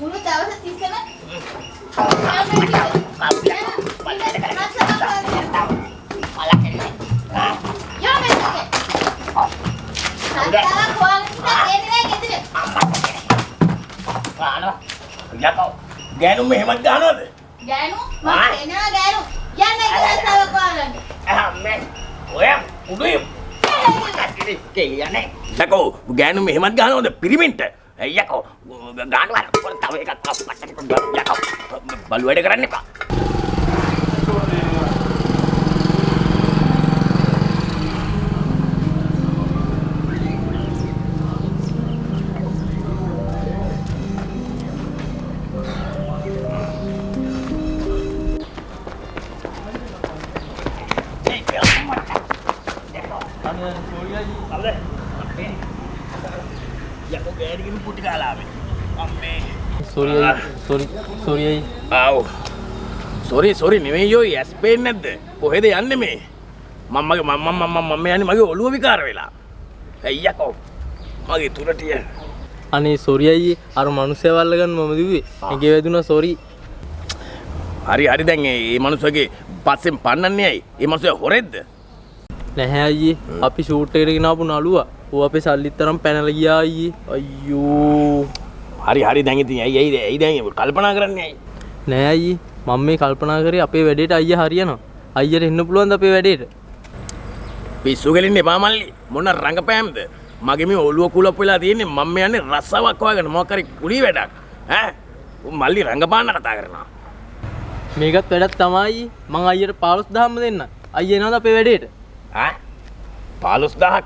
මුළු දවස් 30ම ගෑනු මෙහෙමත් ගහනවද? ගෑනු මම එනවා ගෑනු යන්න කියලා සවකවන්න. අම්මේ ඔය උඩේ කියන්නේ යකෝ ගෑනු මෙහෙමත් ගහනවද පිරිමින්ට? යකෝ ගානවා තව එකක් යකෝ බලු වැඩ කරන්න එපා. යකෝ ගෑනිගෙන පුටි කාලාවේ අම්මේ සෝරි ආව් සෝරි නෙමෙයි යෝයි ඇස් පේන්නේ නැද්ද කොහෙද යන්නේ මේ මම යන්නේ මගේ ඔළුව විකාර වෙලා අයියකෝ මගේ තුරටිය අනේ සෝරි අයියේ අර මිනිස්සයා වල්ල ගන්න මම දිව්වේ ඒකේ වැදුනා සෝරි හරි දැන් මේ මිනිස්සගේ පස්සෙන් පන්නන්නේ ඇයි මේ මිනිස්සයා හොරෙද්ද නැහැ අයියේ අපි ෂූට් එකට ගෙන ආපු නළුවා ඌ අපේ සල්ලිත් තරම් පැනලා ගියා අයියේ අයියෝ හරි දැන් ඉතින් ඇයි දැන් කල්පනා කරන්නේ ඇයි නෑ අයියේ මම මේ කල්පනා කරේ අපේ වැඩේට අයියා හරියනවා අයියට එන්න පුළුවන්ද අපේ වැඩේට පිස්සු ගලින්න එපා මල්ලි මොන රංගපෑම්ද මගේ මේ ඔළුව කුලප් වෙලා තියෙන්නේ මම යන්නේ රස්සාවක් හොයාගෙන මොකක් හරි කුලී වැඩක් ඈ මල්ලි රංගපාන්න කතා කරනවා මේකත් වැඩක් තමයි මං අයියට 15000ක්ම දෙන්න අයියා එනවද අපේ වැඩේට ඈ 15000ක්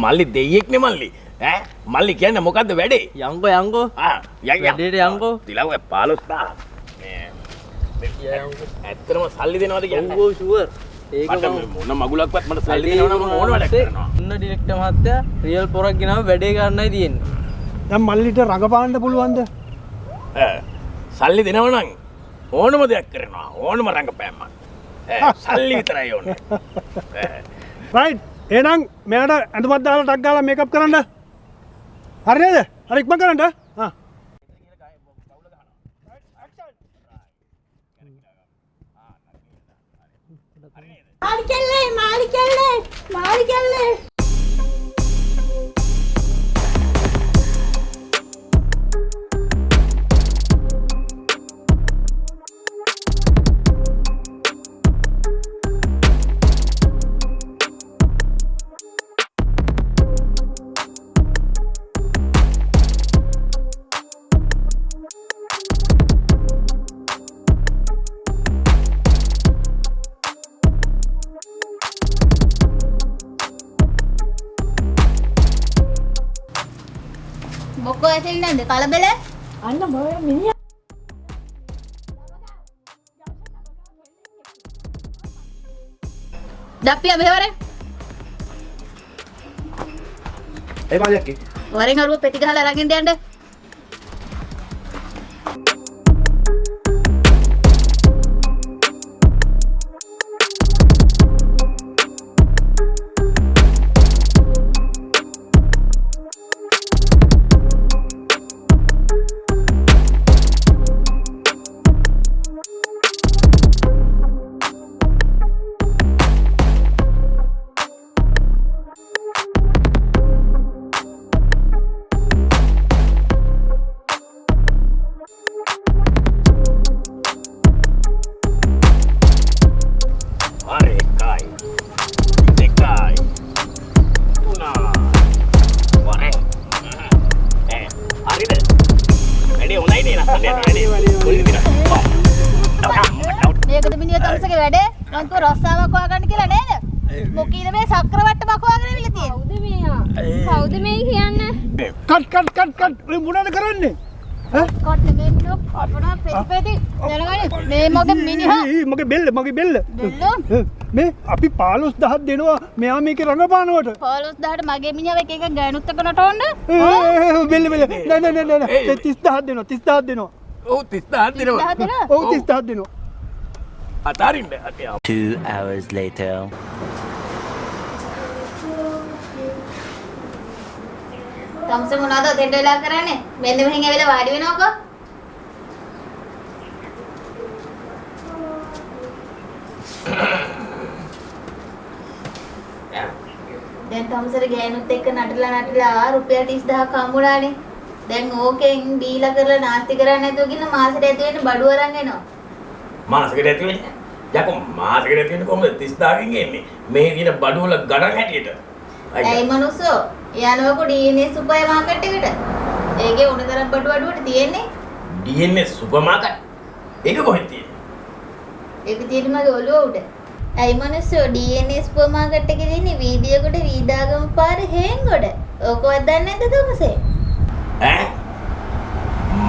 මල්ලි දෙයියෙක්නේ මල්ලි ඈ මල්ලි කියන්නේ මොකද්ද වැඩේ යංගෝ වැඩේට යංගෝ තිලව 15000 ඇත්තටම සල්ලි දෙනවද කියන්නේ ඔව් ෂුවර් ඒක මොන මගුලක්වත් මට සල්ලි දෙනවනම් මම ඕන වැඩක් කරනවා ඉන්න ඩිරෙක්ටර් මහත්තයා රියල් පොරක් ගෙනාව වැඩේ ගන්නයි තියෙන්නේ දැන් මල්ලිට රඟපාන්න පුළුවන්ද සල්ලි දෙනවනම් ඕනම දෙයක් කරනවා ඕනම රංගපෑම්මක් සල්ලි විතරයි ඕනේ රයිට් එහෙනම් මෙයාට ඇඳුමක් දාලා ටක් ගාලා මේකප් කරන්න හරි නේද හරි ඉක්මන් කරන්න මාලි කෙල්ලේ මොකෝ ඇතෙල් නැන්ද කලබල අන්න මොය මිනිහා දප්පිය මෙහෙවර ඒ මාලියක්කේ වරෙන් අරුව පෙති ගහලා අරගෙන යන්න මේකද මිනිහ තමුසගේ වැඩේ මං කව රස්සාවක් හොයාගන්න කියලා නේද මොකීද මේ සක්‍රවට්ටමක් හොයාගෙන ඉවිල්ලා තියෙන්නේ කවුද මේ කියන්නේ කට් ඔය මොනවද කරන්නේ කොට මේ මිනිහ අපරා පෙති දැනගන්නේ මේ මගේ මිනිහා මගේ බෙල්ල මේ අපි 15000ක් දෙනවා මෙයා මේකේ රඟපානවට 15000ට මගේ මිනිහා එක එක ගෑනුත් එක්ක නටවන්න බෙල්ල නෑ 30000ක් දෙනවා ඔව් 30000ක් දෙනවා ඔව් 30000ක් දෙනවා අතාරින්න 2 hours later තම්ස මොනවද ඔතෙන්ට වෙලා කරන්නේ? මෙන්න මෙහෙන් ඇවිල්ලා වාඩි වෙනවකෝ. දැන් තම්සර ගෑනුත් එක්ක නටලා රුපියල් 30000ක් හම්බුණානේ. දැන් ඕකෙන් බීලා කරලා නාස්ති කරන්නේ නැතුව ගින්න මාසෙට ඇති වෙන්න බඩු අරන් එනවා. මාසෙකට ඇති වෙන්නේ? යකෝ මාසෙකට ඇති වෙන්නේ කොහොමද 30000කින් එන්නේ? මේ දින බඩු වල ගණන් හැටියට. ඇයි මනුස්සෝ? යනවකෝ DNA සුපර් මාකට් එකට. ඒකේ උණතරම් බඩු අඩුවට තියෙන්නේ. DNA super market? ඒක කොහෙද තියෙන්නේ? ඒක තියෙන්නේ මගේ ඔළුව උඩ. ඇයි මනුස්සෝ DNA සුපර් මාකට් එකේ තියෙන්නේ වීදියේකට වීදාගම පාරේ හේන්ගොඩ. ඕකවත් දන්නේ නැද්ද තමුසේ? ඈ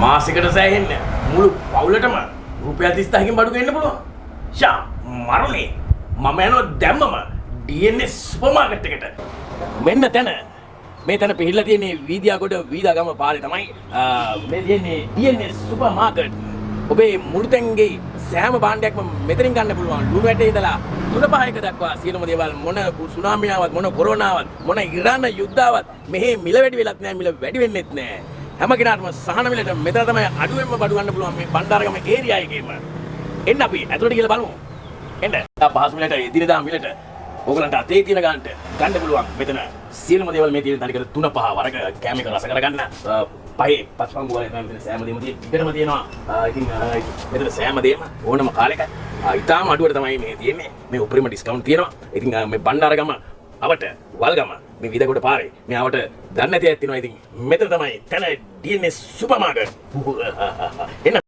මාසෙකට සෑහෙන්නේ මුළු පවුලටම රුපියල් 30000කින් බඩු ගන්න පුළුවන්. ෂා මරුනේ මම යනවා දැම්මම DNA සුපර් මාකට් එකට. මෙන්න තැන මේ තැන පිහිල්ලා තියෙන්නේ වීදියාගොඩ වීදාගම පාරේ තමයි මේ තියෙන්නේ DNA සුපර් මාකට්. ඔබේ මුළු තැන්ගේ සෑම භාණ්ඩයක්ම මෙතනින් ගන්න පුළුවන්. ලුණු ඇටේ ඉඳලා 3-5 දක්වා සියලුම දේවල් මොන සුනාමියාවක් මොන කොරෝනාවක් මොන ඉරාන යුද්ධාවක් මෙහි මිල වැඩි වෙලත් නැහැ මිල වැඩි වෙන්නෙත් නැහැ. හැම කෙනාටම සහන මිලට මෙතන තමයි අඩුවෙන්ම බඩු ගන්න පුළුවන් මේ බණ්ඩාරගම ඒරියා එකේම. එන්න අපි ඇතුළට ගිහලා බලමු. එන්න. පහසු මිලට එදිනෙදා මිලට ඕගලන්ට අතේ තියෙන ගන්න පුළුවන්. මෙතන සියලුම දේවල් මේ තියෙන තනිකර 3-5 වරක කැම එක රස කරගන්න. පහේ පස්පංගු වල තමයි මෙතන සෑම දෙයක්ම දිගටම තියෙනවා. ඉතින් මෙතන සෑම දෙයක්ම ඕනම කාලෙක ඉතාලම අඩුවට තමයි මේ තියෙන්නේ. මේ උපරිම ඩිස්කවුන්ට් තියෙනවා. ඉතින් මේ බණ්ඩාරගම අවට වල්ගම මේ විදගොඩ පාරේ මේ අවට දන්නේ නැති අය තියෙනවා. ඉතින් මෙතන තමයි තන DNA සුපර් මාකට්. එන්න.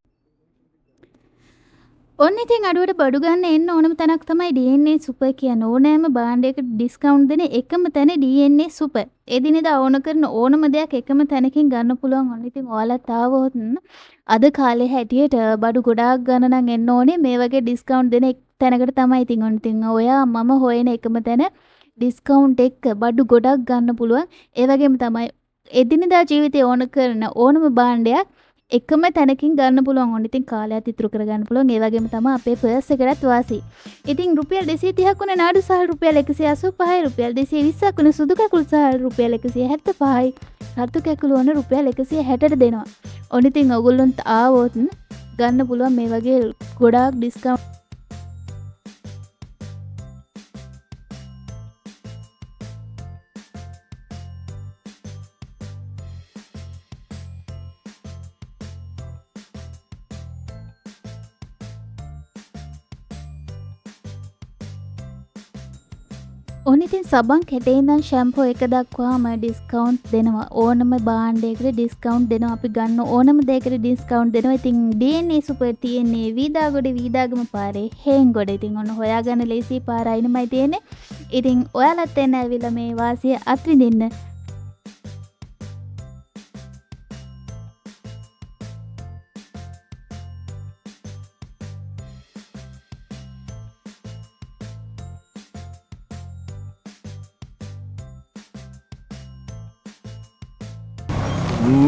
ඔන්න ඉතින් අඩුවට බඩු ගන්න එන්න ඕනම තැනක් තමයි DNA සුපර් කියන ඕනෑම භාණ්ඩයකට ඩිස්කවුන්ට් දෙන එකම තැන DNA සුපර්. එදිනෙදා ඕන කරන ඕනම දෙයක් එකම තැනකින් ගන්න පුළුවන්. ඔන්න ඉතින් ඔයාලත් ආවොත් අද කාලේ හැටියට බඩු ගොඩාක් ගන්න නම් එන්න ඕනේ මේ වගේ ඩිස්කවුන්ට් දෙන තැනකට තමයි. ඉතින් ඔන්න ඉතින් ඔයා මම හොයන එකම තැන ඩිස්කවුන්ට් එක්ක බඩු ගොඩක් ගන්න පුළුවන්. ඒ වගේම තමයි එදිනෙදා ජීවිතේ ඕන කරන ඕනම භාණ්ඩයක් එකම තැනකින් ගන්න පුළුවන්. ඔන්න ඉතින් කාලයක් ඉතුරු කරගන්න පුළුවන්. ඒ වගේම තමයි අපේ පර්ස් එකටත් වාසි. ඉතින් රුපියල් 230ක් වුණ නාඩු සහල් රුපියල් 185යි, රුපියල් 220ක් වුණ සුදු කැකුළු සහල් රුපියල් 175යි, රතු කැකුළු වුණ රුපියල් 160ට දෙනවා. ඔන්න ඉතින් ඔයගොල්ලොන්ට ආවොත් ගන්න පුළුවන් මේ වගේ ගොඩාක් ඩිස්කවුන්ට්. ඔන්න ඉතින් සබන් කැටේ ඉඳන් ෂැම්පෝ එක දක්වාම ඩිස්කවුන්ට් දෙනවා. ඕනම භාණ්ඩයකට ඩිස්කවුන්ට් දෙනවා. අපි ගන්න ඕනම දෙයකට ඩිස්කවුන්ට් දෙනවා. ඉතින් DNA සුපර් තියෙන්නේ වීදාගොඩ වීදාගම පාරේ හේන්ගොඩ. ඉතින් ඔන්න හොයාගන්න ලේසි පාර අයිනමයි තියෙන්නේ. ඉතින් ඔයාලත් එන්න ඇවිල්ලා මේ වාසිය අත්විඳින්න.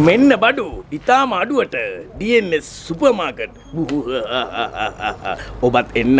මෙන්න බඩු ඉතාම අඩුවට DNA සුපර් මාකට්. ඔබත් එන්න.